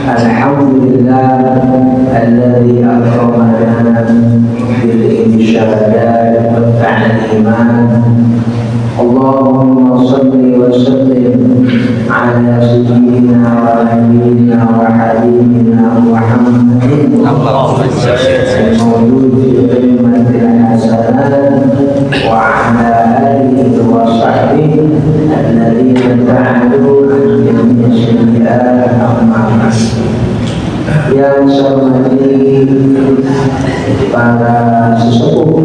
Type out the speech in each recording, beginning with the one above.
Alhamdulillah alladzi akramana bil insyadat wa ta'liman. Allahumma salli wa sallim ala sayyidina wa nabiyyina wa habibina Muhammadin al-mawjud fi qimmatil hasanat wa ala alihi wa sahbihi alladhina ta'alu min sayyi'at a'malina. Yang saya hormati para sesepuh,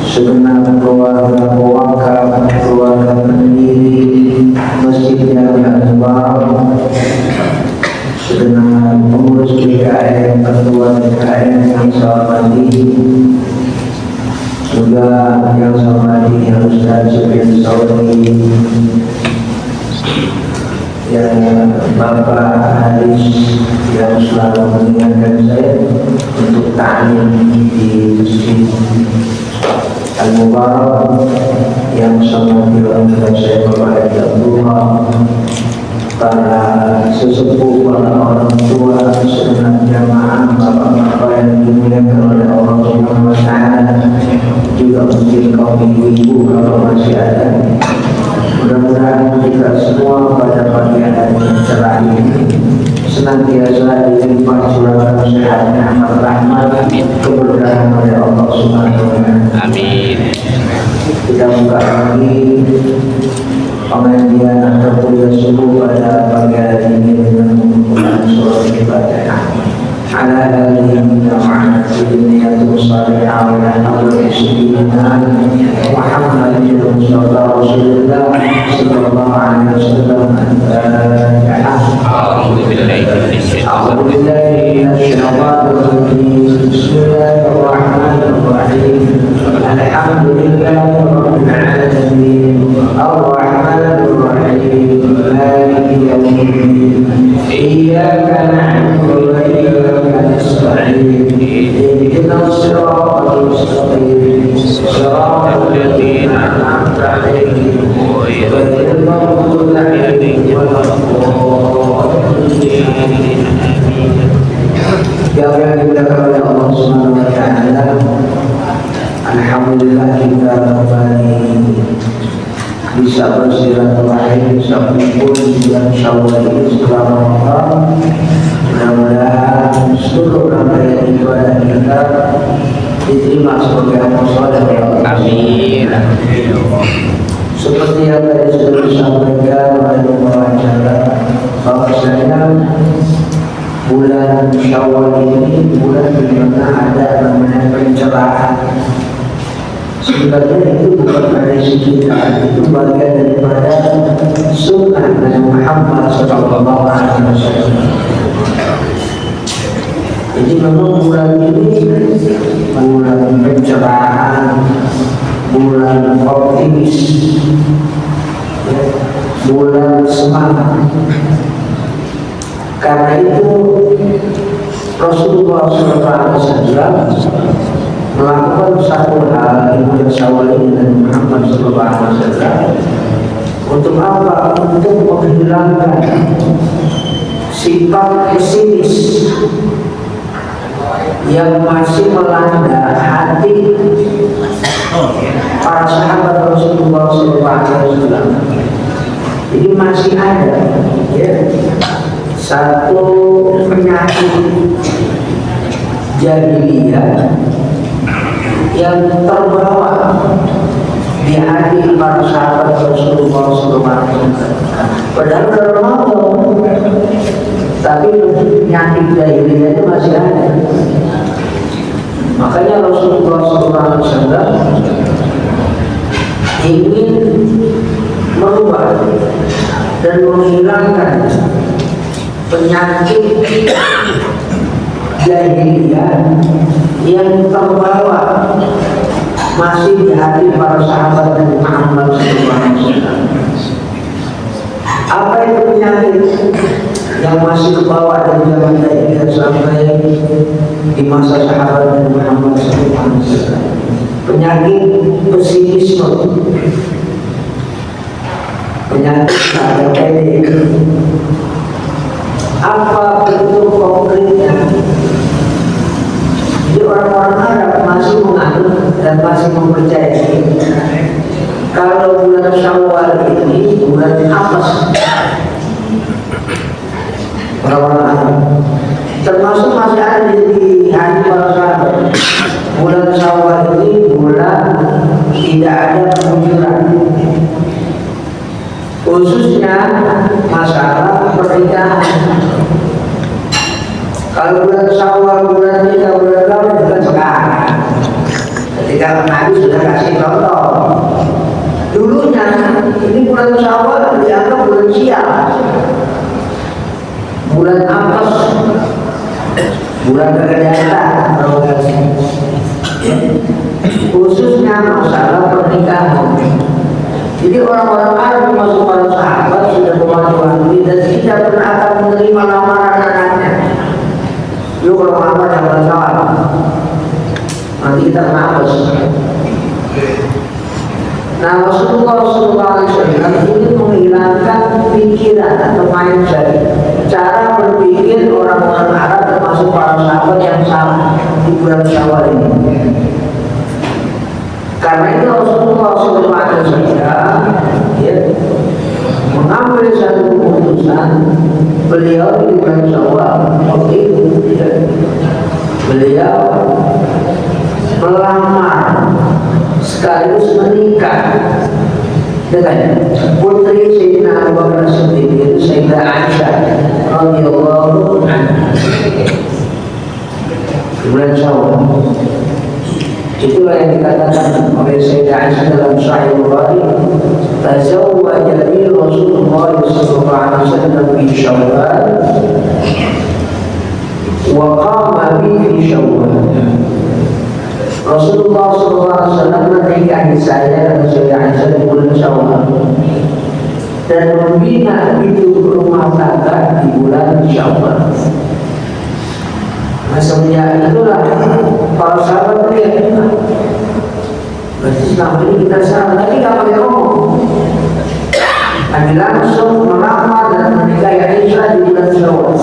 segenap keluarga wakaf, keluarga pendiri Masjid Jami' Al-Akbar, segenap pengurus DKM, ketua DKM yang saya hormati, juga yang saya hormati yang Ustaz Sufyan Sauri, yang Bapak Haris yang selalu mengingatkan saya untuk ta'lim di Masjid Al-Mubarak, yang sangat dilakukan saya kepada Allah, para sesepuh, para orang tua, segenap jamaah, bapak-bapak yang dimuliakan oleh Allah Subhanahu wa Ta'ala, juga mungkin kaum ibu-ibu kalau masih ada. Mudah-mudahan kita semua pada pagi hari yang cerah ini senantiasa dilimpah curahkan sehat, nikmat, rahmat, keberkahan oleh Allah Subhanahu wa Ta'ala. Amin. Kita buka lagi pengajian atau kuliah subuh pada pagi hari ini dengan membaca surah Al-Fatihah. Ala alihi wa sahbihi salihah wa ala sayyidina Muhammadin Rasulullah sallallahu alaihi wasallam. A'udzu billahi minasy syaithanir rajim. Bismillahir rahmanir rahim. Alhamdulillahirabbil alamin. Ar-rahmanir rahim. Maliki yaumiddin. Iyyaka na'budu wa iyyaka nasta'in. Ihdinas siratal mustaqim. Siratal ladzina an'amta 'alaihim ghairil maghdubi 'alaihim waladdallin. Yang dimuliakan oleh Allah Subhanahu wa Ta'ala, alhamdulillah kita kembali bisa bersilaturahim, bisa berkumpul di bulan Syawal ini setelah Ramadan. Mudah-mudahan seluruh rangkaian ibadah kita diterima sebagai amal saleh oleh Allah. Amin. Seperti yang tadi sudah disampaikan oleh pembicara, bahwasanya bulan Syawal ini bulan di mana ada namanya pencerahan. Sebenarnya itu bukan dari segi taat, itu bagian daripada sunnah Nabi Muhammad sallallahu alaihi wasallam. Jadi memang bulan ini bulan pencerahan, bulan optimis, bulan semangat. Karena itu Rasulullah SAW melakukan satu hal di bulan Syawal ini dan Muhammad SAW untuk apa? Untuk menghilangkan sifat pesimis yang masih melanda hati para sahabat Rasulullah SAW. Jadi masih ada, ya, satu penyakit jahiliyah yang terbawa di hati para sahabat Rasulullah SAW. Padahal Ramadan, tapi penyakit jahiliyah itu masih ada. Makanya Rasulullah SAW ingin merubah dan menghilangkan penyakit jahiliyah yang terbawa masih di hati para sahabat Nabi Muhammad SAW. Apa itu penyakit yang masih kebawa dari zaman jahiliyah sampai di masa sahabat Nabi Muhammad SAW? Penyakit pesimisme, penyakit ada pede, apa bentuk konkretnya. Jadi orang-orang Arab masih menganut dan masih mempercayai kalau bulan Syawal ini bulan apes. Orang-orang Arab termasuk masih ada di hati para sahabat, bulan Syawal ini bulan tidak ada kemunculan, khususnya masalah pernikahan. Kalau bulan Syawal, bulan 3, bulan 6 bukan sekarang. Ketika Nabi sudah kasih contoh. Dulunya ini bulan Syawal dianggap bulan sial, bulan apes, bulan kekejahatan, khususnya masalah pernikahan. Jadi orang-orang Arab termasuk para sahabat sudah mewanti-wanti dan tidak pernah akan menerima lamaran anaknya. Yuk kalau melamar jangan salah, nanti kita kenapa sih? Nah, Rasulullah SAW ingin menghilangkan pikiran atau mindset, cara berpikir orang-orang Arab termasuk para sahabat yang salah di bulan Syawal ini. Karena itu Rasulullah SAW mengambil satu keputusan. Beliau di bulan Syawal waktu itu beliau melamar sekaligus menikah dengan putri Sayyidina Abu Bakar As-Siddiq, yaitu Sayyidah Aisyah radhiyallahu anha. Bulan Syawal. Itulah yang dikatakan oleh Sayyidah Aisyah dalam Sahih Bukhari, tazawwaja Rasulullah sallallahu alaihi wasallam fi Syawal wa qama fi Syawal. Rasulullah SAW menikahi saya dan Sayyidah Aisyah di bulan Syawal dan membina hidup rumah tangga di bulan Syawal. Nah, semenjak itulah para sahabat lihat, berarti selama ini kita salah, tapi nggak pakai ngomong. Nabi langsung melamar dan menikahi Aisyah di bulan Syawal,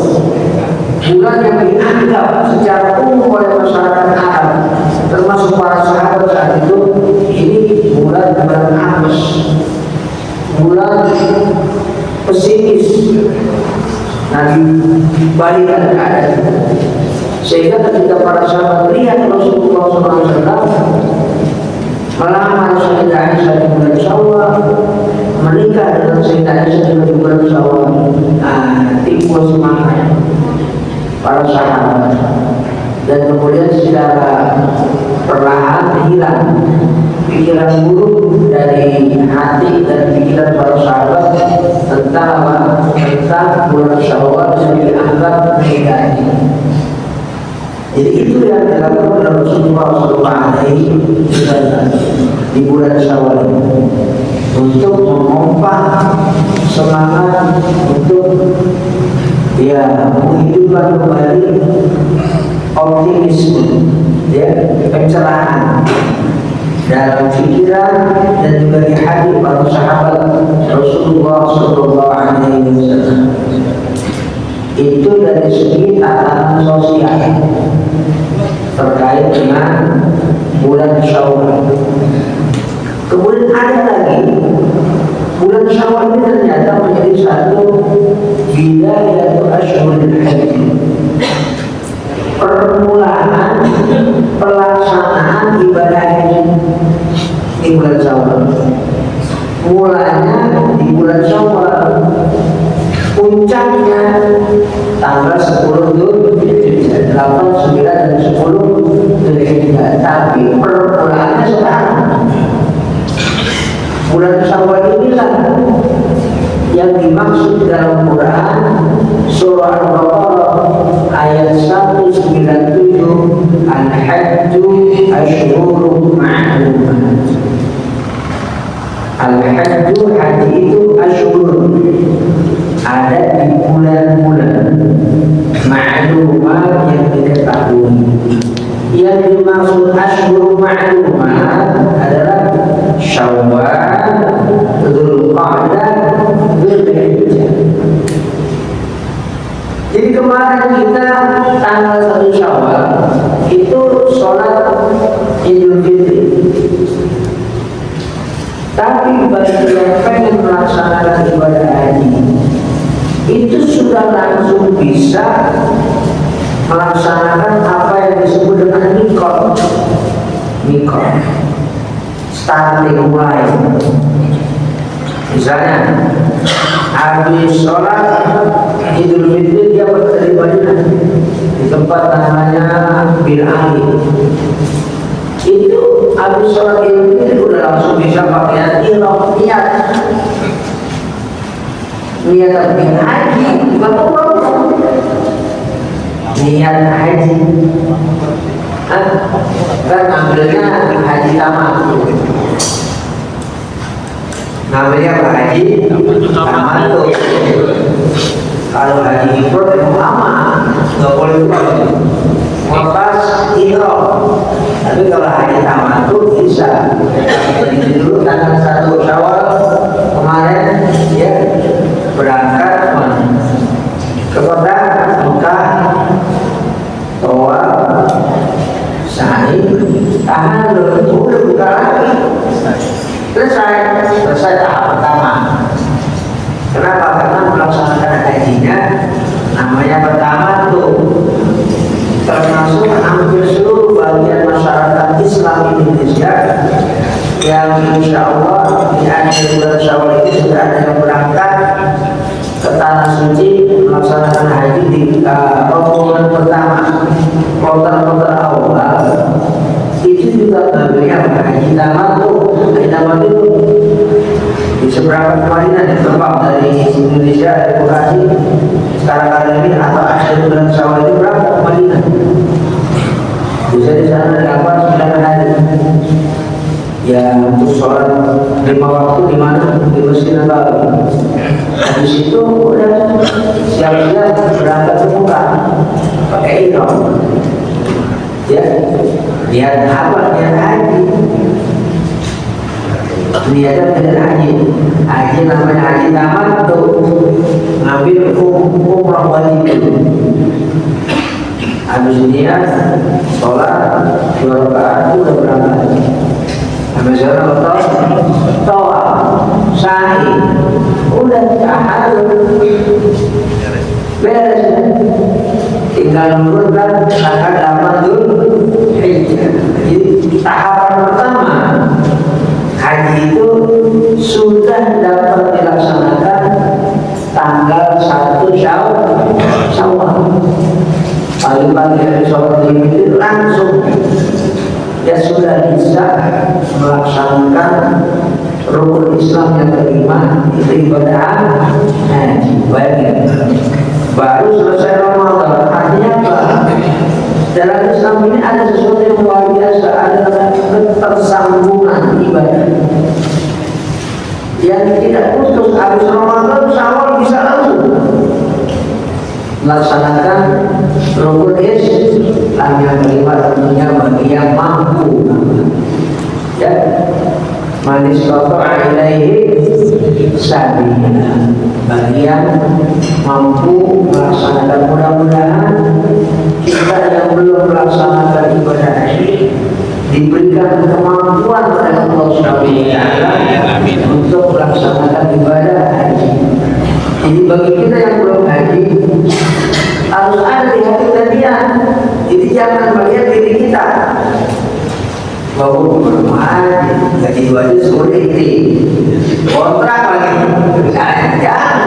bulan yang dianggap secara umum oleh masyarakat Arab termasuk para sahabat saat itu, ini bulan apes, bulan pesimis. Nabi balikan keadaan, sehingga ketika para sahabat lihat Rasulullah SAW melamar Sayyidah Aisyah di bulan Syawal, menikah dengan Sayyidah Aisyah di bulan Syawal, timbul semangat para sahabat. Dan kemudian secara perlahan hilang pikiran buruk dari hati dan pikiran para sahabat tentang bulan Syawal yang dianggap negatif. Jadi itu yang dilakukan oleh Rasulullah SAW di bulan Syawal untuk memompa semangat untuk menghidupkan kembali optimisme, pencerahan dalam pikiran dan juga di hati para sahabat Rasulullah SAW. Itu dari segi tatanan sosial terkait dengan bulan Syawal. Kemudian ada lagi, bulan Syawal ini ternyata menjadi satu bidayatul asyhuril haji, permulaan pelaksanaan ibadah haji di bulan Syawal. Mulanya di bulan Syawal, puncaknya tanggal 10 Dzulhijjah, 8, 9 dan 10 Dzulhijjah. Tapi permulaannya sekarang. Bulan Syawal inilah yang dimaksud dalam Quran surah Al-Baqarah ayat 197, Al-Hajju Asyhurun Ma'lumat. Al-Hajju, haji itu asyhurun, ada di bulan-bulan ma'lumat yang diketahui. Yang dimaksud asyhurun ma'lumat adalah Syawal, Dzulqa'dah, Dzulhijjah. Jadi Jadi kemarin kita tanggal 1 Syawal itu sholat Idul Fitri. Tapi bagi yang pengen melaksanakan ibadah haji itu sudah langsung bisa melaksanakan apa yang disebut dengan mikot. Mikot starting mulai. Misalnya habis sholat Idul Fitri dia berada di Madinah di tempat namanya Bil Ali. Itu habis sholat Idul Fitri udah langsung bisa pakai niat haji, bukan umrah. Niat haji, kan ambilnya haji tamat. Namanya apa? Haji tamat tuh. Kalau haji ifrad yang lama nggak boleh buat. Lepas ihram. Tapi kalau haji tamat tuh bisa. Jadi dulu tanggal 1 Syawal kemarin ya berangkat ke kota Mekah, tawaf, sa'i, tahan dulu, udah buka lagi. Selesai tahap pertama. Kenapa? Karena melaksanakan hajinya namanya pertama tuh termasuk hampir seluruh bagian masyarakat Islam Indonesia yang insya Allah di akhir bulan Syawal ini sudah ada yang berangkat ke tanah suci melaksanakan haji di rombongan pertama, kloter awal. Itu juga namanya haji tamat tuh. Haji tamat itu di seberang Madinah di tempat dari Indonesia dari Bekasi sekarang ini atau akhir bulan Syawal itu berangkat ke Madinah. Bisa di sana dapat 9 hari. Ya untuk sholat 5 waktu di mana di Masjid Nabawi. Habis itu udah siap-siap berangkat ke Mekah pakai ihram. Ya, niat apa? Niat haji. Niatnya haji. Haji namanya haji tamat tuh. Ngambil umrah wajib. Habis niat sholat 2 rakaat udah berangkat. Habis sholat tawaf, sa'i, udah tahallul, beres. Tinggal nurut kan tanggal 8 Dzulhijjah. Jadi tahapan pertama haji itu sudah dapat dilaksanakan tanggal 1 Syawal. Pagi-pagi hari sholat itu langsung ya sudah bisa melaksanakan rukun Islam yang kelima, itu ibadah haji. Baru selesai Ramadan. Artinya apa? Dalam Islam ini ada sesuatu yang luar biasa, ada ketersambungan ibadah yang tidak putus. Habis Ramadan Syawal bisa langsung melaksanakan rukun Islam yang kelima, tentunya bagi yang mampu. Ya, manis kotor ilaihi sabila, bagi yang mampu melaksanakan. Mudah-mudahan kita yang belum melaksanakan ibadah haji diberikan kemampuan oleh Allah Subhanahu wa Ta'ala untuk melaksanakan ibadah haji. Jadi bagi kita yang belum haji harus ada di hati kalian. Jadi jangan melihat diri kita bahwa belum haji, gaji 2 juta sulit kontrak lagi. Jangan.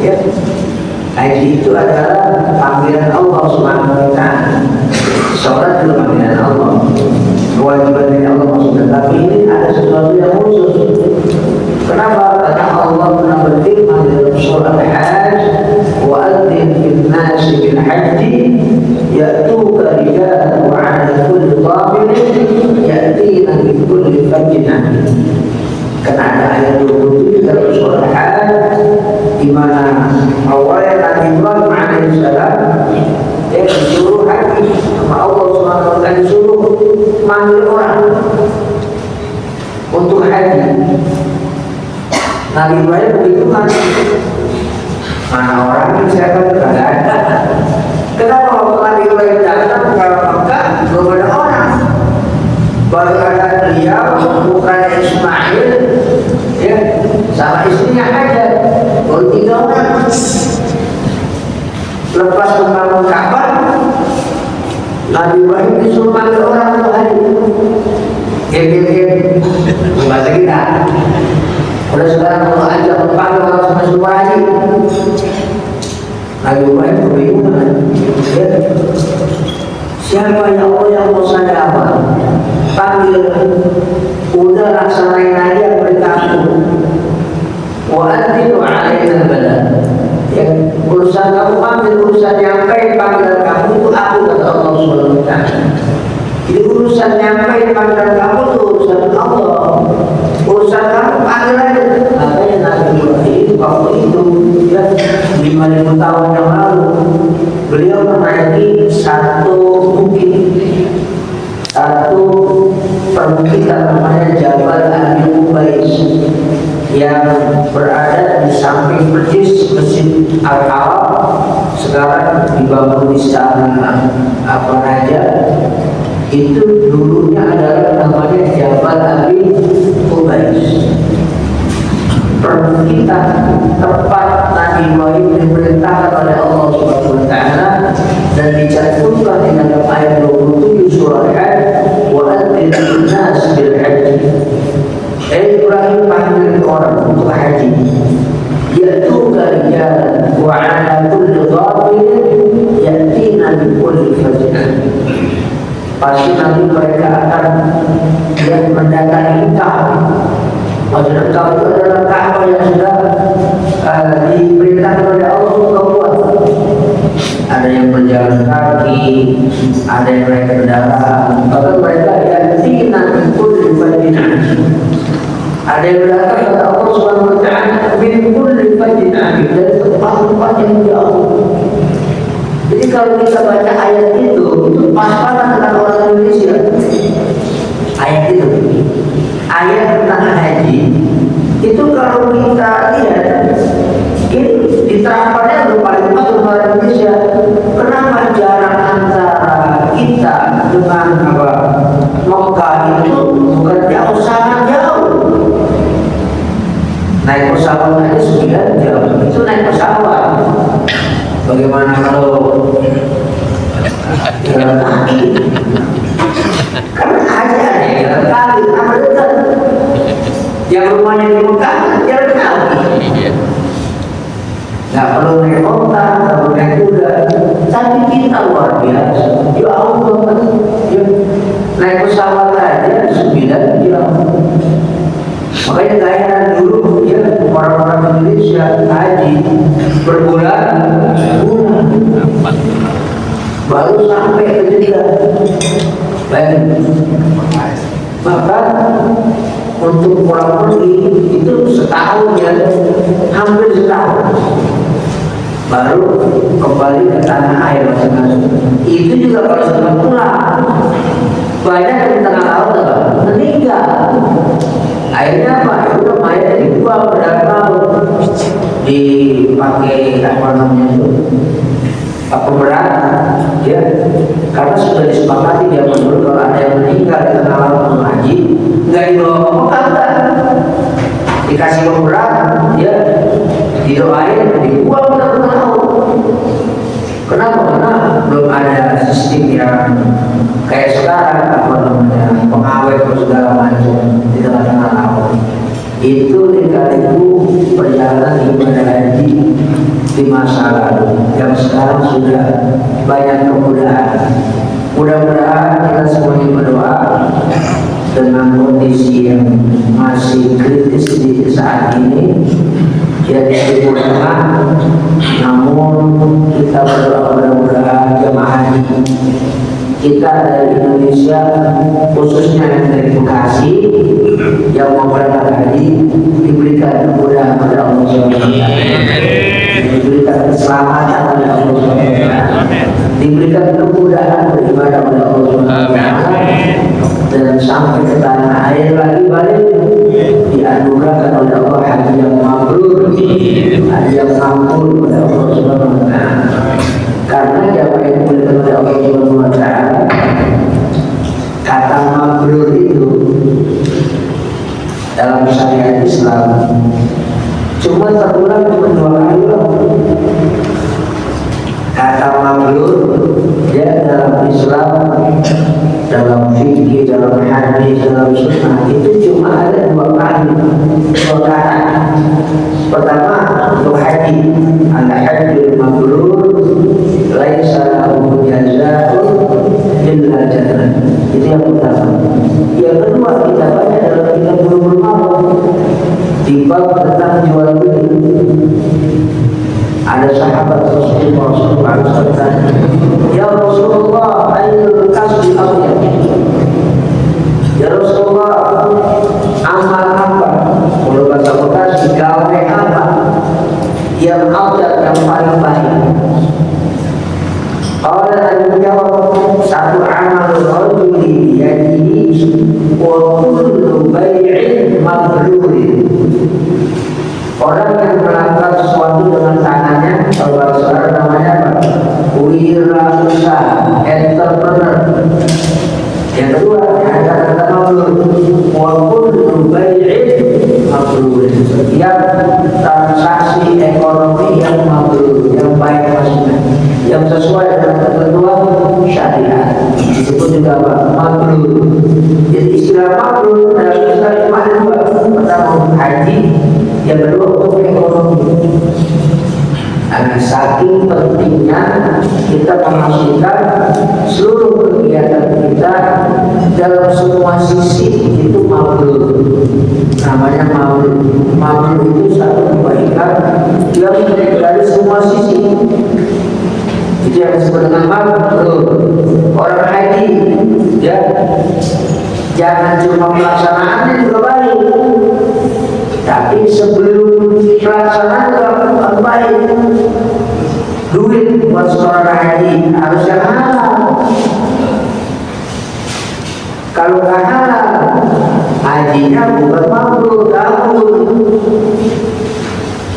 Ya. Haji itu adalah panggilan Allah Subhanahu wa Ta'ala. Sholat itu panggilan Allah, kewajiban dari Allah maksudnya. Tapi ini ada sesuatu yang khusus. Kenapa? Karena Allah pernah berfirman dalam surah Al-Hajj, wa adzin fil nasi bil haji ya'tuka rijalan wa 'ala kulli dhamirin ya'tina min kulli fajjin 'amiq. Karena ada ayat 27 dalam surah Al-Hajj di mana awalnya Nabi Ibrahim alaihissalam dia disuruh haji sama Allah Subhanahu wa Ta'ala, disuruh manggil orang untuk haji. Nabi Ibrahim begitu kan Mana orang yang saya kan tidak ada. Kenapa waktu Nabi Ibrahim datang ke Mekah belum ada orang? Baru ada beliau, bukan Ismail, ya, sama istrinya aja. Baru 3 orang. Lepas membangun Ka'bah, Nabi Ibrahim disuruh panggil orang 2 hari. Bahasa kita. Udah sekarang kalau aja panggil orang sama 2 hari. Nabi Ibrahim kebingungan. Ya. Siapa ya Allah yang mau saya apa? Panggil, udah laksanain aja beritahu. Wa antidu alaina bala. Ya, urusan kamu ambil, urusan nyampe panggilan kamu itu aku, kata Allah Subhanahu wa taala. Jadi urusan nyampe panggilan kamu itu urusan Allah. Urusan kamu panggil aja. Makanya Nabi Ibrahim waktu itu ya 5.000 tahun yang lalu beliau menaiki satu perbukitan namanya Jabal Abi Qubais yang berada di samping persis Masjid Al-Haram. Sekarang dibangun istana apa aja, itu dulunya adalah namanya Jabal Abi Qubais. Perbukitan tempat Nabi Ibrahim diperintahkan oleh Allah Subhanahu wa taala dan dicantumkan di dalam ayat 27 surah Al-Hajj, wa anzir nas bil hajj. Ibrahim panggil orang untuk haji. Ya'tuka rijalan wa 'ala kulli dhamirin ya'tina min kulli fajjin. Pasti nanti mereka akan mendatangi Ka'bah. Maksudnya Ka'bah itu adalah Ka'bah yang sudah diperintahkan oleh Allah untuk buat. Ada yang berjalan kaki, ada yang naik kendaraan, bahkan mereka ya'tina min kulli fajjin. Ada yang berkata kata Allah Subhanahu wa taala min kulli fajjin amin, dari tempat-tempat yang jauh. Jadi kalau kita baca ayat itu pas-pasan dengan orang Indonesia. Ayat itu, ayat tentang haji itu kalau kita lihat ini diterapkannya paling pas untuk orang Indonesia. Kenapa jarak antara kita dengan Mekah itu bukan jauh, sangat jauh. Naik pesawat aja 9 jam, itu naik pesawat. Bagaimana kalau jalan kaki? Karena aja jalan kaki, apa dekat? Yang rumahnya di Mekah jalan kaki. Nggak perlu naik onta, nggak perlu naik kuda. Tapi kita luar biasa. Ya Allah, ya, naik pesawat aja 9 jam. Makanya kayaknya dulu ya orang-orang Indonesia haji berbulan baru sampai ke Jeddah. Baik, maka untuk pulang pergi itu setahun ya, hampir setahun baru kembali ke tanah air masing-masing. Itu juga kalau sudah pulang banyak di tengah laut meninggal. Akhirnya apa? Itu mayatnya dibuang ke dalam laut, dipakai apa namanya itu pemberat, ya, karena sudah disepakati dia menurut kalau ada yang meninggal di tengah laut mengaji nggak dibawa ke Mekah, dikasih pemberat, ya, didoain, dibuang ke tengah laut. Kenapa? Karena belum ada sistem yang kayak sekarang apa namanya pengawet atau segala macam di tengah-tengah laut. Itu dikaliku perjalanan ibadah haji di masa lalu yang sekarang sudah banyak kemudahan. Mudah-mudahan kita semuanya berdoa dengan kondisi yang masih kritis di saat ini jadi dimudahkan, namun kita berdoa mudah-mudahan jemaah haji kita dari Indonesia khususnya yang dari Bekasi yang mau berangkat haji diberikan kemudahan oleh Allah SWT, diberikan keselamatan oleh Allah SWT, diberikan kemudahan beribadah oleh Allah SWT, dan sampai ke tanah air lagi balik dianugerahkan oleh Allah haji yang mabrur, haji yang makbul oleh Allah Cuma sebulan cuma 2 kali loh. Kata mabrur ya dalam Islam, dalam fikih, dalam hadis, dalam sunnah itu cuma ada 2 kali, 2 kata. Pertama untuk haji, al-hajjul mabrur laisa lahu jazaa'un illa jannah. Itu yang pertama. Yang kedua kita baca dalam kitab Bulughul Maram di bab tentang jual beli. Ada sahabat Rasulullah SAW, ya Rasulullah, ayyul kasbi afdal. Ya Rasulullah, amal apa? Kalau bahasa Bekasi, gawe apa yang afdal, yang paling baik? Qala al-jawab, satu amal rajuli biyadihi wa kullu bai'in mabrurin. Orang yang melakukan sesuatu dengan tangannya, kalau bahasa namanya apa? Wirausaha, entrepreneur. Yang kedua, ada kata mabrur, wa kullu bai'in mabrur. Setiap transaksi ekonomi yang mabrur, yang baik maksudnya, yang sesuai dengan ketentuan syariat, disebut juga apa? Mabrur. Jadi istilah mabrur dalam Islam ada 2. Pertama haji, yang kedua untuk ekonomi. Saking pentingnya kita memastikan seluruh kegiatan kita dalam semua sisi itu mabrur. Namanya mabrur. Mabrur itu satu kebaikan yang dari semua sisi. Itu yang disebut dengan mabrur. Orang haji, ya, jangan cuma pelaksanaannya juga baik, tapi sebelum pelaksanaan juga baik. Duit buat seorang haji harus yang halal. Kalau nggak halal, hajinya bukan mabrur, kabur.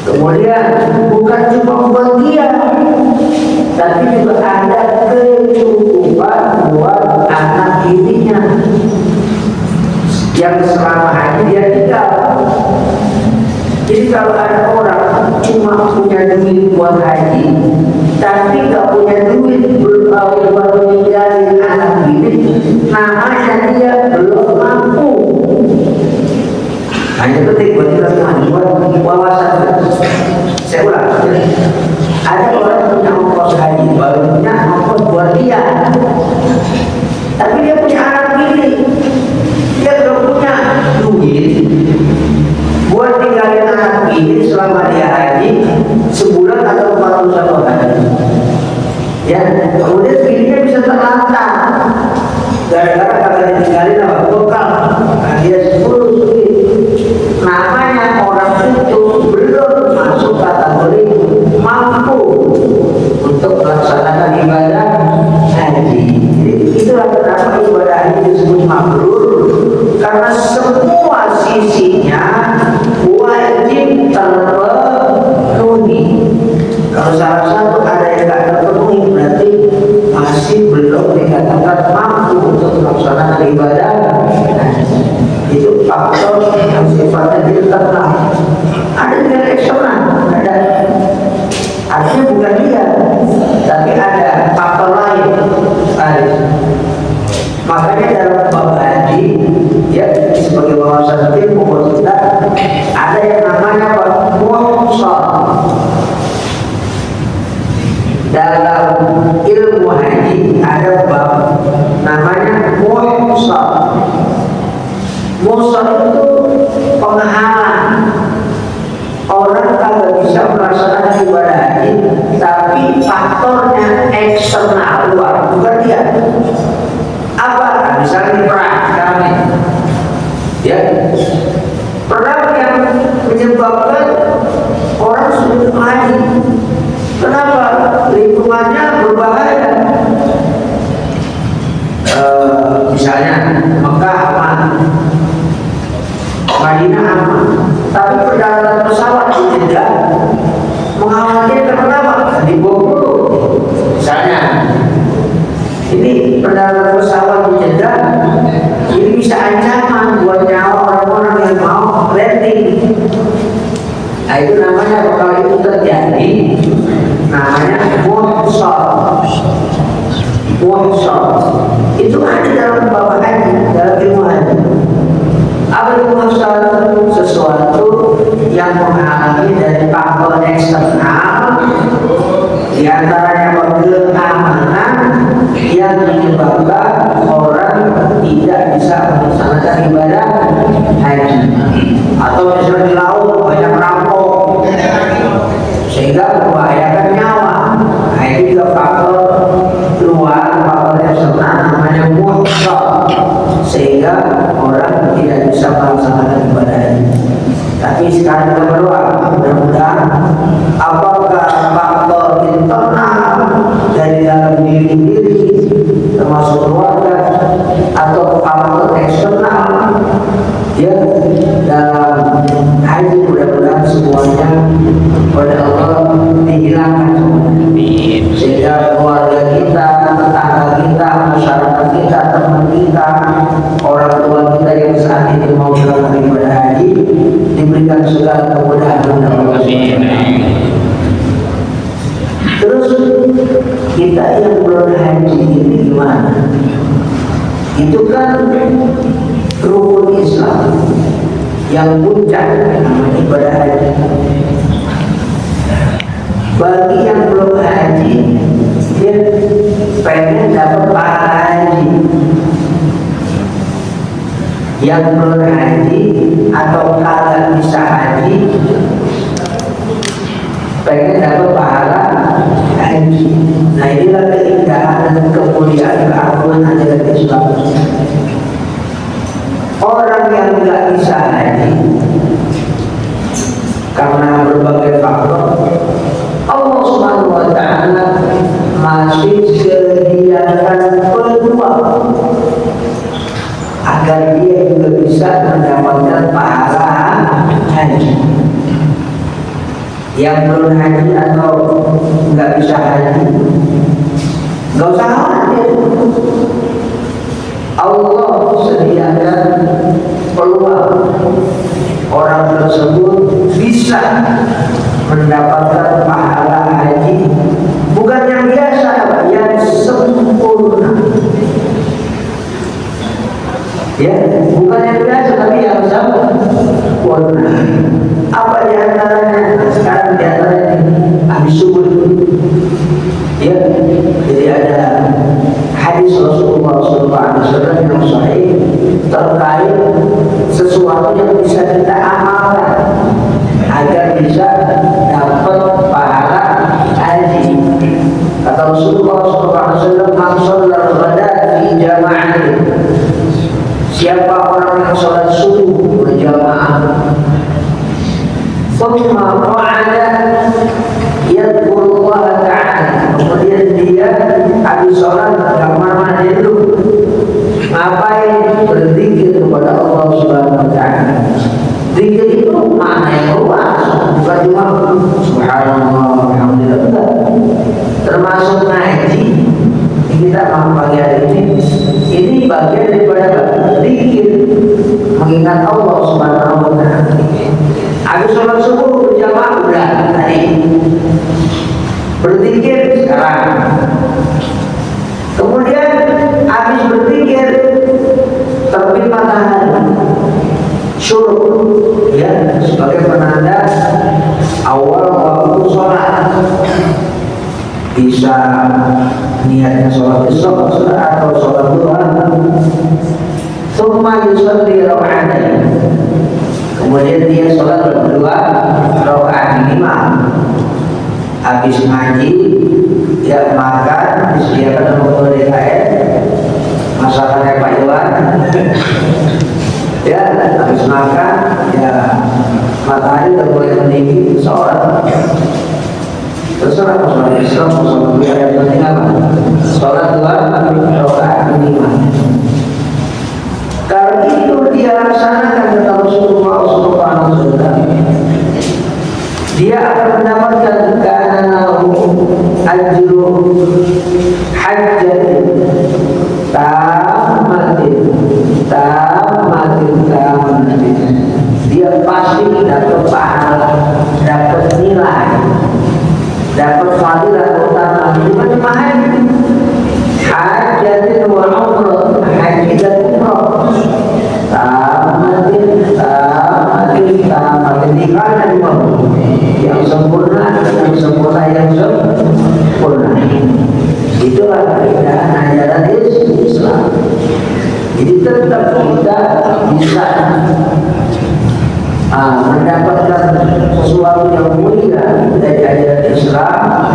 Kemudian bukan cuma buat dia, tapi juga ada kecukupan buat anak dirinya yang selama haji dia tinggal. Jadi kalau ada orang cuma punya duit buat haji, tapi nggak punya duit buat meninggalin anak didik, namanya dia belum mampu. Hanya penting buat kita semua, buat wawasan. Saya ulang, ada orang punya ongkos haji, baru punya ongkos buat dia, tapi dia punya anak didik, dia belum punya duit buat tinggalin anak ini selama dia haji sebulan atau 41 hari. Ya, kemudian dirinya bisa terlantar gara-gara kagak ditinggalin apa? Bekal. Nah, dia 10 sulit. Namanya orang itu belum masuk kategori mampu untuk melaksanakan ibadah haji. Jadi itulah kenapa ibadah haji disebut mabrur, karena semua sisinya wajib terpenuhi. Kalau salah satu ada yang tidak terpenuhi, berarti masih belum dikatakan mampu untuk melaksanakan ibadah. Itu faktor yang sifatnya internal. Ada yang eksternal, ada. Artinya bukan dia, tapi ada faktor lain. Makanya dalam bab haji, ya, sebagai wawasan ilmu buat kita, ada yang namanya muhsar. Dalam ilmu haji ada bab namanya muhsar. Muhsar itu penghalang. Orang kalau bisa melaksanakan ibadah haji, tapi faktornya eksternal, luar, bukan dia. Apa? Misalnya perang sekarang ini, ya, perang yang menyebabkan orang sulit haji. Kenapa? Lingkungannya berbahaya. Misalnya Mekah aman, Madinah aman, tapi perjalanan pesawat di Jeddah mengkhawatirkan. Kenapa? Dibom dulu. Misalnya ini perjalanan pesawat di Jeddah, ini bisa ancaman buat nyawa orang-orang yang mau landing. Nah, itu namanya kalau itu terjadi namanya muhsar. Muhsar itu ada dalam bab haji, dalam ilmu haji. Apa itu muhsar? Sesuatu yang menghalangi dari faktor eksternal, di antaranya keamanan yang menyebabkan orang tidak bisa melaksanakan ibadah haji. Atau misalnya di laut banyak rampok sehingga membahayakan nyawa. Nah, ini juga faktor luar, faktor eksternal namanya muhsar, sehingga orang tidak bisa melaksanakan ibadah haji. Tapi sekarang kita berdoa, mudah-mudahan apakah faktor internal dari dalam diri termasuk keluarga atau faktor eksternal ya dalam haji, mudah-mudahan semuanya oleh Allah dihilangkan sehingga keluarga kita, tetangga kita, masyarakat kita, teman kita, orang tua kita yang saat ini mau melakukan ibadah haji diberikan segala kemudahan oleh Allah. Terus kita yang belum haji ini gimana? Itu kan rukun Islam yang puncak namanya ibadah haji. Bagi yang belum haji, dia pengen dapat pahala haji. Yang belum haji atau kagak bisa haji, pengen dapat pahala haji. Nah, inilah keindahan dan kemuliaan keagungan ajaran Islam. Orang yang nggak bisa haji karena berbagai faktor, Allah Subhanahu wa Ta'ala masih sediakan peluang agar dia juga bisa mendapatkan pahala haji. Yang belum haji atau nggak bisa haji, nggak usah khawatir. Allah sediakan peluang orang tersebut bisa mendapatkan pahala haji, bukan yang biasa, yang sempurna. Ya, bukan yang biasa tapi yang sempurna. Apa di antaranya? Nah, sekarang di antaranya habis subuh. Ya, jadi ada hadis Rasulullah SAW yang sahih terkait sesuatu yang bisa kita amalkan agar bisa dapat pahala haji. Kata Rasulullah SAW, "Man shallal ghada fi jama'ah." Siapa orang yang sholat subuh berjamaah, thumma qa'ada yadhkurullah ta'ala, kemudian dia habis sholat kamar mandi dulu, ngapain? Berzikir kepada Allah Subhanahu wa Ta'ala. Zikir itu makna yang luas, bukan cuma subhanallah, alhamdulillah, termasuk ngaji. Kita pagi hari ini bagian daripada zikir, mengingat Allah Subhanahu wa Ta'ala. Habis sholat subuh berjamaah udah tadi, berzikir sekarang. Kemudian habis berzikir terbit matahari, syuruk, ya, sebagai penanda awal waktu sholat. Bisa niatnya sholat isya atau sholat duha. Tsumma yusalli raka'atain, kemudian dia sholat berdua rakaat minimal. Habis ngaji dia makan, disediakan untuk DKS masakannya Pak Iwan. Ya, habis makan ya matahari mulai meninggi, sholat. Terserah sholat Islam, sholat duha, yang penting apa? Sholat dua rakaat minimal. Kalau itu dia laksanakan kata Rasulullah SAW, dia akan mendapatkan kana ajru hajjatin tamatin. Dia pasti dapat pahala, dapat sempurna yang sempurna. Itulah kaidah ajaran Islam. Jadi tetap kita bisa mendapatkan sesuatu yang mulia dari ajaran Islam,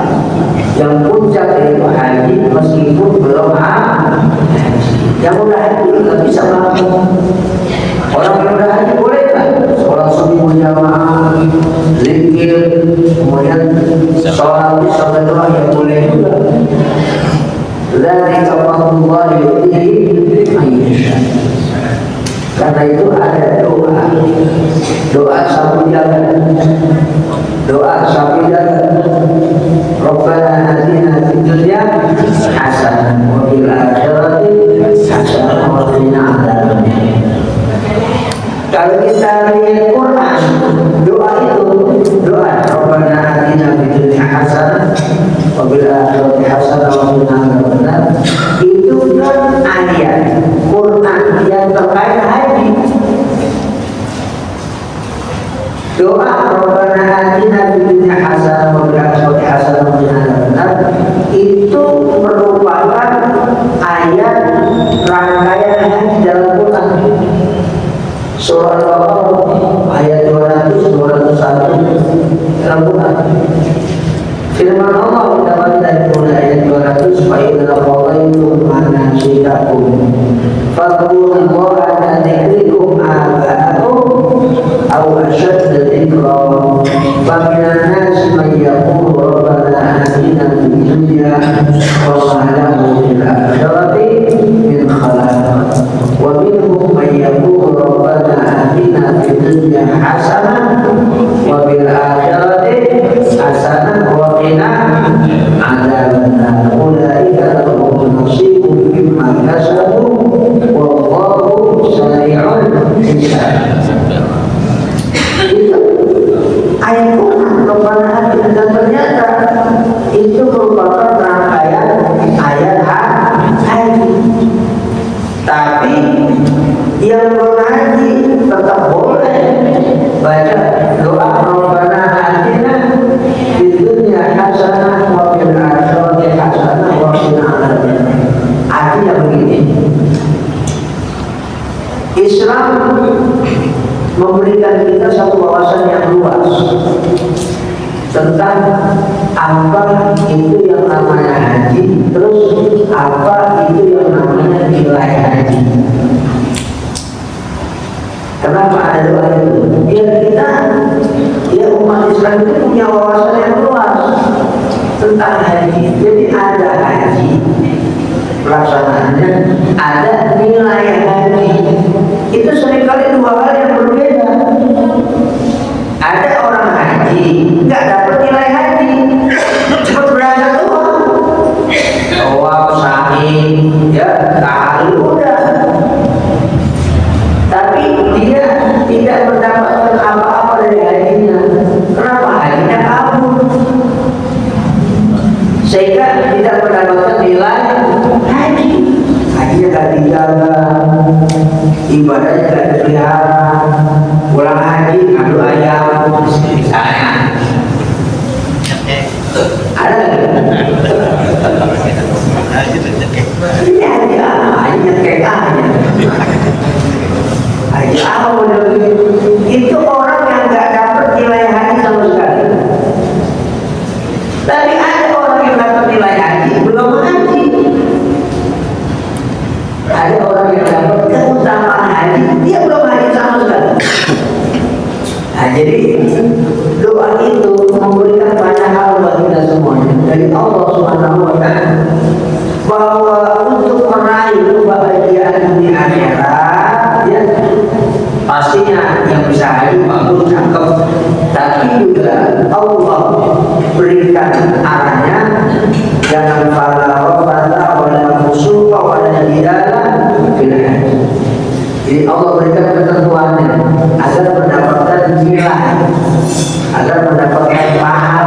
yang puncak yaitu haji, meskipun belum yang udah haji nggak bisa melakukan. Orang yang udah haji boleh kan sholat subuh jamaah, zikir, kemudian sholat sampai doa yang boleh juga. Dzalika fadlullah yu'tihi man yasha. Karena itu ada doa sapu jalan, Rabbana atina fid dunya hasanah wa fil akhirati hasanah wa qina adzabannar. Kalau kita lihat Quran, doa Rabbana atina fid dunya hasanah wa fil akhirati hasanah wa qina adzabannar, itu kan ayat Quran yang terkait haji. Doa Rabbana atina fid dunya hasanah wa fil akhirati hasanah wa qina adzabannar itu merupakan ayat rangkaian haji dalam Quran. Surah Al-Baqarah ayat 201 dalam Quran. Firman Allah dapat dari mulai ayat 200, fa idza qadaytum manasikakum fadhkurullaha ka dzikrikum aba'akum aw ashadda dzikra fa minan nasi man yaqulu rabbana atina fid dunya wa ma lahu fil akhirati min khalaq wa minhum man yaqulu rabbana atina fid dunya hasanah wa fil akhirati hasanah wa qina adzabannar. Ulaika lahum nasibun mimma kasabu wallahu sari'ul hisab. Itu ayat Quran Rabbana atina, dan ternyata itu merupakan rangkaian ayat haji. Tapi yang berhaji tetap boleh baca doa Rabbana atina fid dunya hasanah wa fil akhirati hasanah wa qina adzabannar. Artinya begini, Islam memberikan kita satu wawasan yang luas tentang apa itu yang namanya haji, terus apa itu yang namanya nilai haji. Kenapa ada doa itu? Biar kita, ya umat Islam itu punya wawasan yang luas tentang haji. Jadi ada haji pelaksanaannya, ada nilai haji. Itu seringkali dua hal yang berbeda. Ada orang haji nggak dapat nilai haji, cuma berangkat doang, tawaf, sa'i, ya tahlil udah, tapi dia tidak mendapatkan apa-apa dari hajinya. Kenapa? Hajinya kabur, sehingga tidak mendapatkan nilai haji. Hajinya gak dijaga, ibadahnya gak dipelihara, pulang haji ngadu ayam misalnya. Ada ini haji nyekek aja. Haji apa model itu? Orang yang gak dapat nilai haji sama sekali. Tapi ada orang yang dapat nilai haji belum haji. Ada orang yang dapat keutamaan haji, dia belum haji sama sekali. Nah, jadi doa itu memberikan banyak hal bagi kita semuanya dari Allah Subhanahu wa Ta'ala, bahwa untuk meraih kebahagiaan di akhirat, ya pastinya yang bisa haji bagus, cakep, tapi juga Allah berikan arahnya, jangan fala rafata wala fusuqa wala jidala fil haji. Jadi Allah berikan ketentuannya agar mendapatkan nilai, agar mendapatkan pahala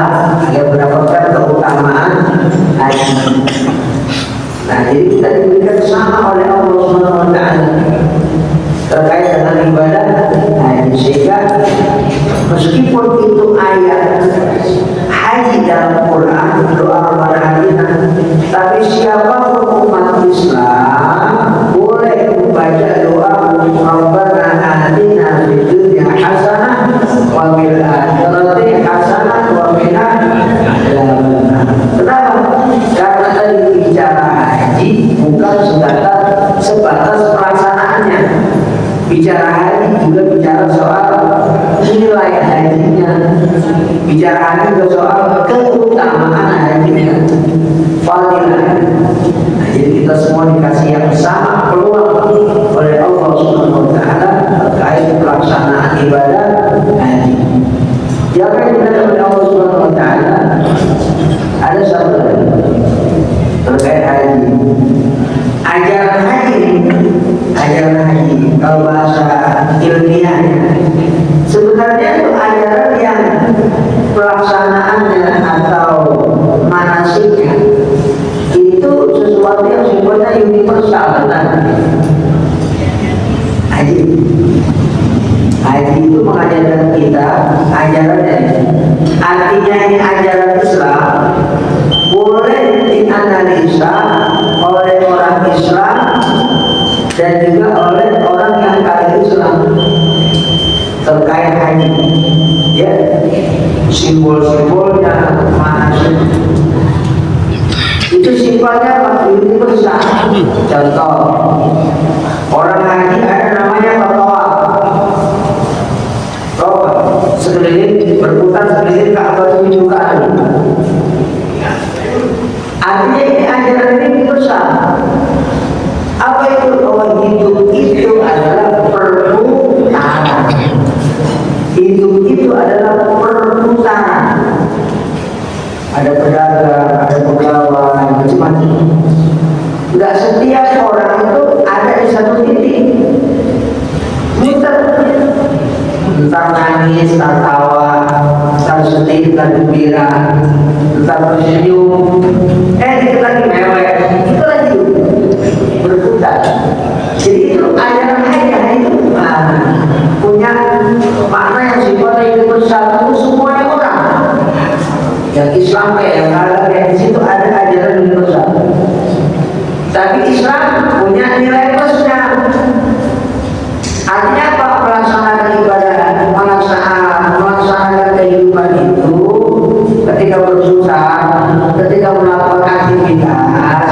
bicara juga soal keutamaan haji, fadilah. Jadi kita semua dikasih yang sama peluang oleh Allah Subhanahu wa taala terkait pelaksanaan ibadah haji. Jangan kita kepada Allah Subhanahu wa taala ada satu lagi terkait haji. Ajaran haji kalau bahasa ilmiahnya sebenarnya itu ajaran yang pelaksanaannya atau manasiknya itu sesuatu yang sifatnya universal. Haji itu mengajarkan kita ajarannya. Artinya ini ajaran Islam boleh dianalisa oleh orang Islam dan juga oleh orang yang kafir Islam terkait haji. Ya, simbol-simbolnya, manasik itu sifatnya universal. Contoh, orang haji ada namanya tawaf. Sekeliling berputar sekeliling Ka'bah 7 kali. Artinya ini ajaran ini universal. Apa itu? Bahwa hidup itu adalah perputaran. Hidup itu adalah perputaran. Ada pedagang, ada pegawai, macam-macam. Tidak setiap orang itu ada di satu titik. Muter. Entah nangis, entah tawa, entah sedih, entah gembira, entah tersenyum. Dikit lagi mewek. Itu lagi berputar. Jadi itu ajaran haji itu punya makna yang sifatnya universal untuk semuanya orang. Yang Islam yang ada di situ ada ajaran universal. Tapi Islam punya nilai plusnya. Artinya apa? Melaksanakan ibadah, melaksanakan kehidupan itu ketika bersusah, ketika melakukan aktivitas,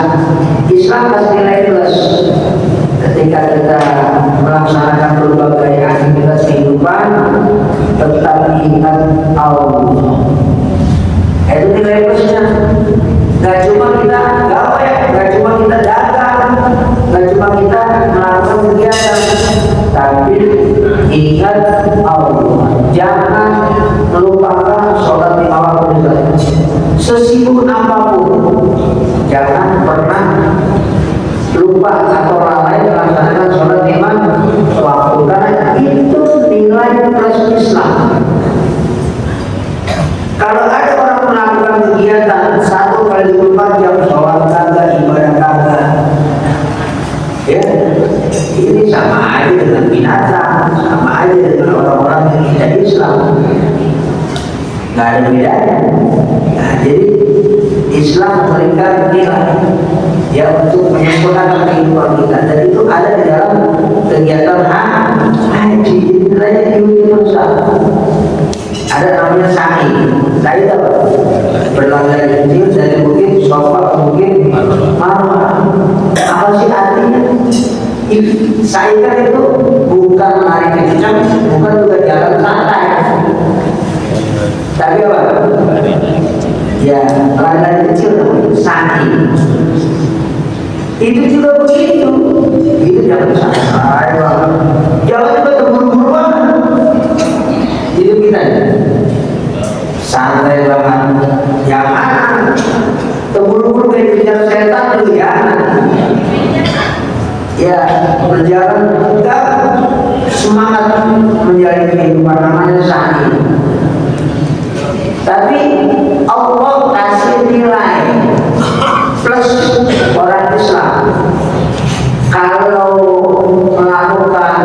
Islam kasih nilai plus. Ketika kita melaksanakan berbagai aktivitas kehidupan, tetap ingat Allah. Itu nilai plusnya. Gak cuma kita gawe, gak cuma kita dagang, gak cuma kita melakukan kegiatan, tapi ingat Allah. Jangan melupakan sholat 5 waktu. Sesibuk apapun, jangan pernah lupa atau lalai melaksanakan sholat 5 waktu, karena itu nilai plus Islam. Kalau ada orang melakukan kegiatan 1 kali 24 jam sholat kagak, ibadah kagak, ya ini sama aja dengan binatang, sama aja dengan orang-orang yang tidak Islam, nggak ada bedanya. Nah, jadi Islam memberikan nilai ya untuk menyempurnakan kehidupan kita, dan itu ada di dalam kegiatan haji. Nilainya universal. Ada namanya sa'i. Sa'i itu apa? Berlari dari kecil dari bukit Sofa ke bukit Marwah. Apa sih artinya? Sa'i kan itu bukan lari kencang, bukan juga jalan santai. Tapi apa? Ya, lari dari kecil sa'i. Itu juga begitu. Itu jangan santai. Jangan juga terburu-buru banget. Itu kita santai banget. Jangan terburu-buru kayak dikejar setan dulu ya. Ya, berjalan tegak, semangat menjalani kehidupan, namanya sa'i. Tapi Allah kasih nilai plus orang Islam kalau melakukan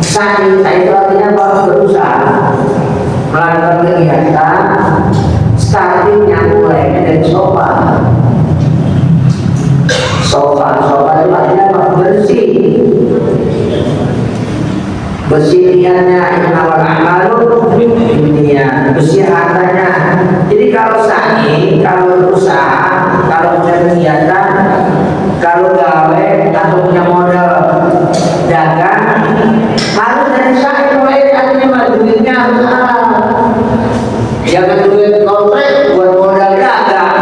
sa'i. Itu artinya bahwa berusaha melakukan kegiatan, startingnya mulainya dari sofa itu artinya apa? Bersih niatnya, awal amalun dunia, bersih hartanya. Jadi kalau sa'i, kalau berusaha, kalau punya kegiatan, kalau gawe atau punya modal dagang, harus dari sa'i mulai. Artinya duitnya harus halal. Ya Jangan duit kontrak buat modal dagang.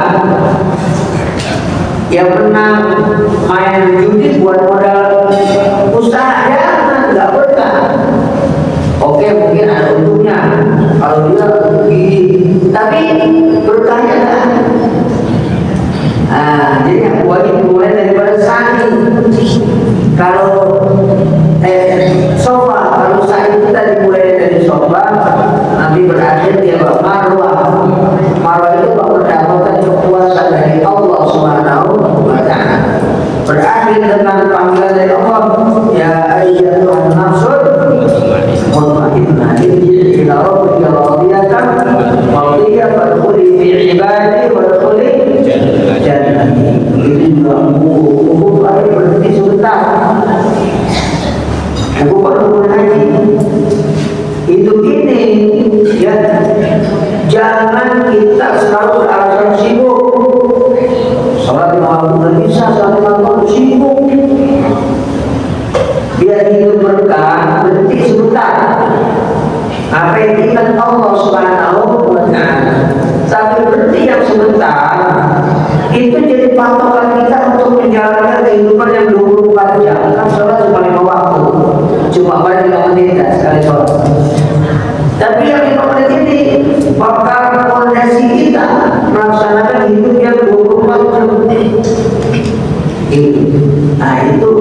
Yang menang main judi buat modal usaha, jangan, nggak berkah. Oke, mungkin ada untungnya kalau dia gigi, tapi berkahnya kan. Jadi yang wajib mulai daripada sani. Kalau sofa, kalau sani kita dimulai dari sofa, nanti berakhir dia marwah. Marwah itu mendapatkan kekuasaan dari Allah Subhanahu wa Ta'ala. Berakhir dengan panggilan dari Allah, ya ayyatuhan nafsul mutmainnah, irji'i ila rabbika radiyatan mardiyah fadkhuli fi ibadi wadkhuli jannati. Itu juga buku lagi berhenti sebentar. Buku perlu haji. Itu gini, ya, jangan kita selalu beralasan sibuk. Salat 50 bisa, salat 50 sibuk. Biar hidup berkah, berhenti sebentar. Apa yang ingat Allah Subhanahu wa Ta'ala. Tapi berhenti yang sebentar itu jadi patokan kita untuk menjalankan kehidupan yang 24 jam. Kan sholat cuma 5 waktu, cuma pada 5 menit sekali sholat. Tapi yang 5 menit ini bakal fondasi kita melaksanakan hidup yang 24 jam. Nah itu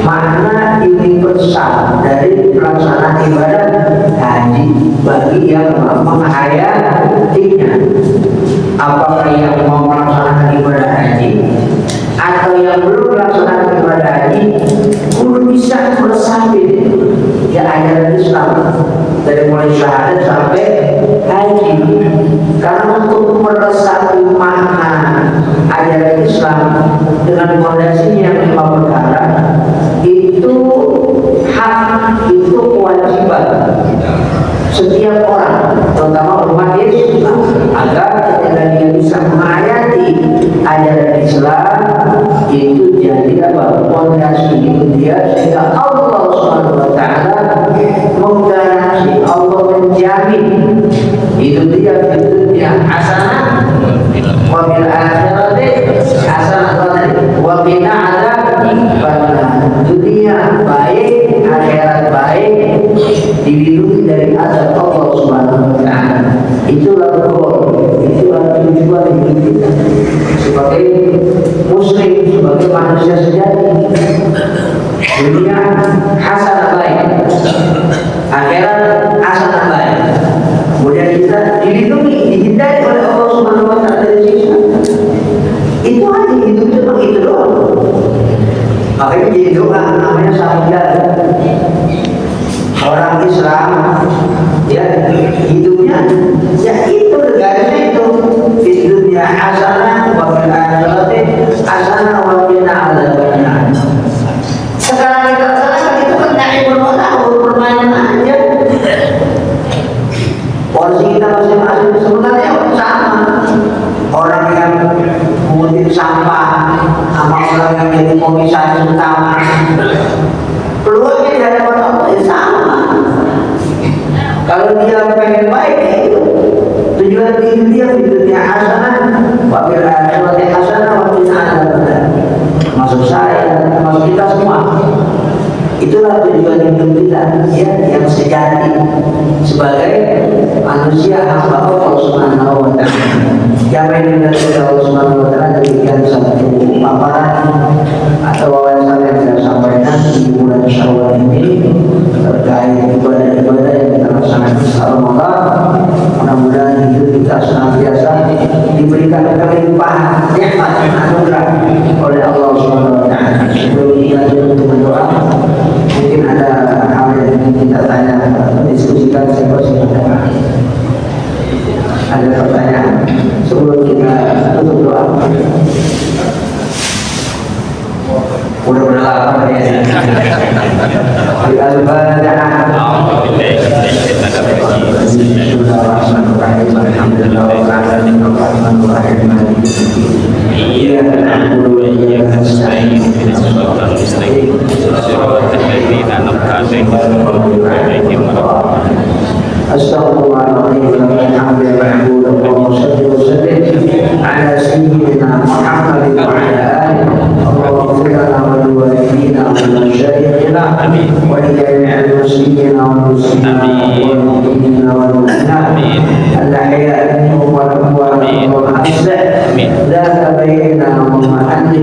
makna ini pesan dari pelaksanaan ibadah haji bagi yang menghayatinya. Apakah yang mau melaksanakan ibadah haji atau yang belum melaksanakan ibadah haji, kudu bisa meresapi ya ajaran Islam dari mulai syahadat sampai haji. Karena untuk meresapi makna ajaran Islam dengan fondasinya yang 5 perkara itu hak, itu kewajiban setiap orang, terutama umat Islam, agar ketika dia bisa menghayati ajaran Islam itu jadi apa? Fondasi itu dia, sehingga Allah Subhanahu wa Ta'ala menggaransi, Allah menjamin itu dia hidupnya hasanah wa bil akhirati hasanah wa qina adzabannar. Dunia baik, akhirat baik, dilindungi dari azab Allah Subhanahu wa Ta'ala. Itulah goal, itulah tujuan hidup kita sebagai muslim, sebagai manusia sejati. Dunia hasanah baik, akhirat hasanah baik. Kemudian kita dilindungi, dihindari oleh Allah Subhanahu wa Ta'ala dari siksa. Itu aja, hidup cuma itu doang. Makanya jadi doa namanya syahadat. Orang Islam ya hidupnya ya itu negaranya itu di dunia hasanah wa fil akhirati hasanah wa qina adzabannar. Sekarang kita laksanakan itu kan naibul muta'awwil, permainan aja. Porsi kita masing-masing sebenarnya sama. Orang yang mengutin sampah sama orang yang jadi komisaris utama, peluangnya di hadapan Allah sama. Kalau dia pengen baik itu tujuan hidup dia di dunia hasanah wa bil akhirati hasanah wa qina adzabannar. Maksud saya, maksud kita semua. Itulah tujuan hidup kita ya, yang sejati sebagai manusia hamba Allah Subhanahu wa Ta'ala. Yang menjadi Allah Subhanahu wa Ta'ala demikian satu paparan atau wawasan yang saya sampaikan di bulan Syawal ini terkait ibadah-ibadah yang kita laksanakan selama Ramadan. Mudah-mudahan hidup kita senantiasa diberikan kelimpahan nikmat dan anugerah oleh Allah Subhanahu wa Ta'ala. Sebelum kita berdoa, mungkin ada hal yang ingin kita tanya atau diskusikan, siapa sih ada pertanyaan sebelum kita tutup doa. Udah berlapar ya. Astagfirullahaladzim.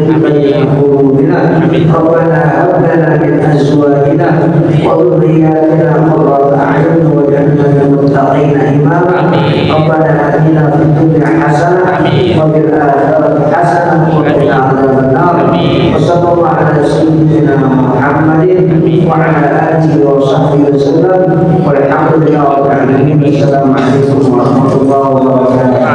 بين قلوبنا ربنا هب لنا من أزواجنا وذرياتنا قرة أعين واجعلنا للمتقين إماما ربنا آتنا في الدنيا حسنة وفي الآخرة حسنة وقنا عذاب النار وصلى الله على سيدنا محمد وعلى آله وصحبه وسلم والحمد لله رب العالمين. السلام عليكم ورحمة الله وبركاته.